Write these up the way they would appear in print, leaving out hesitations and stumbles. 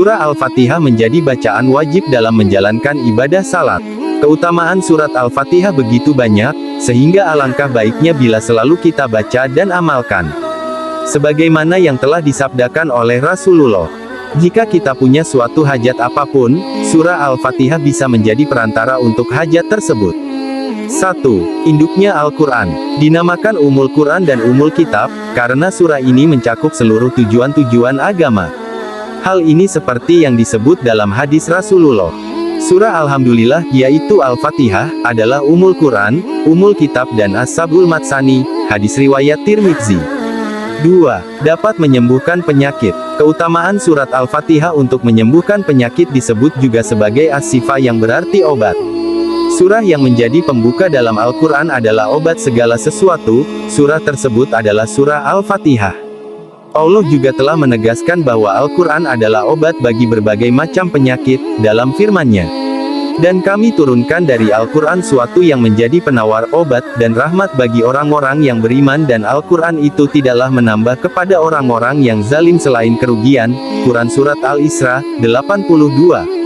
Surah Al-Fatihah menjadi bacaan wajib dalam menjalankan ibadah salat. Keutamaan surat Al-Fatihah begitu banyak, sehingga alangkah baiknya bila selalu kita baca dan amalkan. Sebagaimana yang telah disabdakan oleh Rasulullah, jika kita punya suatu hajat apapun, surah Al-Fatihah bisa menjadi perantara untuk hajat tersebut. 1. Induknya Al-Quran. Dinamakan Ummul Quran dan Ummul Kitab, karena surah ini mencakup seluruh tujuan-tujuan agama. Hal ini seperti yang disebut dalam hadis Rasulullah. Surah Alhamdulillah, yaitu Al-Fatihah, adalah Ummul Quran, Ummul Kitab dan As-Sab'ul Matsani, hadis riwayat Tirmidzi. 2. Dapat menyembuhkan penyakit. Keutamaan surat Al-Fatihah untuk menyembuhkan penyakit disebut juga sebagai As-Sifa yang berarti obat. Surah yang menjadi pembuka dalam Al-Quran adalah obat segala sesuatu, surah tersebut adalah surah Al-Fatihah. Allah juga telah menegaskan bahwa Al-Quran adalah obat bagi berbagai macam penyakit, dalam firman-Nya. Dan kami turunkan dari Al-Quran suatu yang menjadi penawar obat, dan rahmat bagi orang-orang yang beriman dan Al-Quran itu tidaklah menambah kepada orang-orang yang zalim selain kerugian. Quran Surat Al-Isra, 82.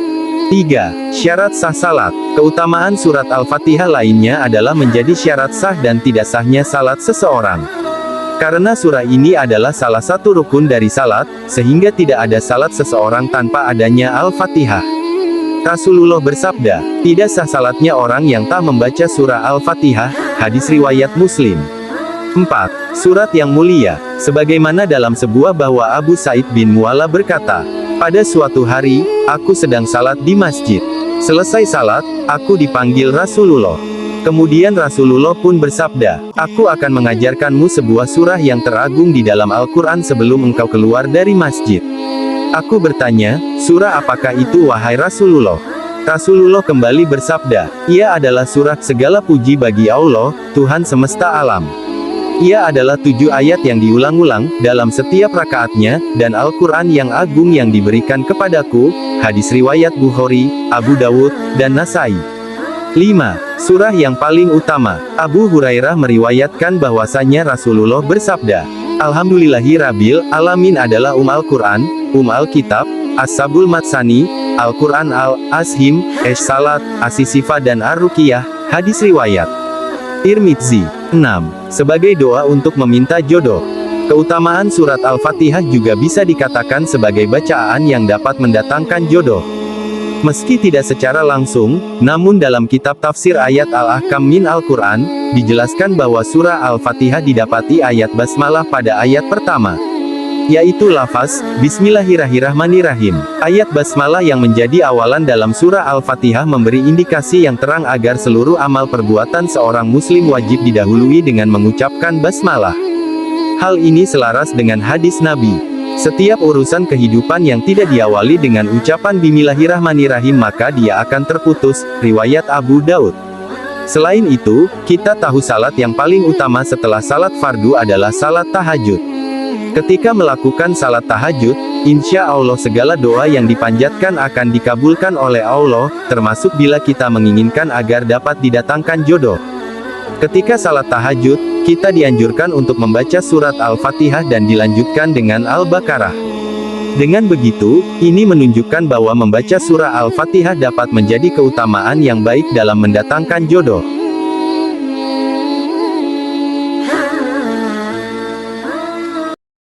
3. Syarat sah salat. Keutamaan surat Al-Fatihah lainnya adalah menjadi syarat sah dan tidak sahnya salat seseorang. Karena surah ini adalah salah satu rukun dari salat, sehingga tidak ada salat seseorang tanpa adanya Al-Fatihah. Rasulullah bersabda, tidak sah salatnya orang yang tak membaca surah Al-Fatihah, hadis riwayat Muslim. 4. Surat yang mulia. Sebagaimana dalam sebuah bahwa Abu Sa'id bin Mu'alla berkata, pada suatu hari, aku sedang salat di masjid. Selesai salat, aku dipanggil Rasulullah. Kemudian Rasulullah pun bersabda, aku akan mengajarkanmu sebuah surah yang teragung di dalam Al-Quran sebelum engkau keluar dari masjid. Aku bertanya, surah apakah itu wahai Rasulullah? Rasulullah kembali bersabda, ia adalah surah segala puji bagi Allah, Tuhan semesta alam. Ia adalah 7 ayat yang diulang-ulang, dalam setiap rakaatnya, dan Al-Quran yang agung yang diberikan kepadaku, hadis riwayat Bukhari, Abu Dawud, dan Nasai. 5. Surah yang paling utama. Abu Hurairah meriwayatkan bahwasanya Rasulullah bersabda, Alhamdulillahi Rabbil Alamin adalah Al-Quran, Al-Kitab, As-Sab'ul Matsani, Al-Quran Al-Ashim, Salat, As-Sifa dan Ar-Ruqyah, hadis riwayat Tirmidzi. 6. Sebagai doa untuk meminta jodoh. Keutamaan surat Al-Fatihah juga bisa dikatakan sebagai bacaan yang dapat mendatangkan jodoh. Meski tidak secara langsung, namun dalam kitab tafsir ayat Al-Ahkam min Al-Quran, dijelaskan bahwa surah Al-Fatihah didapati ayat basmalah pada ayat pertama, yaitu lafaz, Bismillahirrahmanirrahim. Ayat basmalah yang menjadi awalan dalam surah Al-Fatihah memberi indikasi yang terang agar seluruh amal perbuatan seorang muslim wajib didahului dengan mengucapkan basmalah. Hal ini selaras dengan hadis Nabi. Setiap urusan kehidupan yang tidak diawali dengan ucapan Bismillahirrahmanirrahim maka dia akan terputus, riwayat Abu Daud. Selain itu, kita tahu salat yang paling utama setelah salat fardu adalah salat tahajud. Ketika melakukan salat tahajud, insya Allah segala doa yang dipanjatkan akan dikabulkan oleh Allah, termasuk bila kita menginginkan agar dapat didatangkan jodoh. Ketika salat tahajud, kita dianjurkan untuk membaca surat Al-Fatihah dan dilanjutkan dengan Al-Baqarah. Dengan begitu, ini menunjukkan bahwa membaca surah Al-Fatihah dapat menjadi keutamaan yang baik dalam mendatangkan jodoh.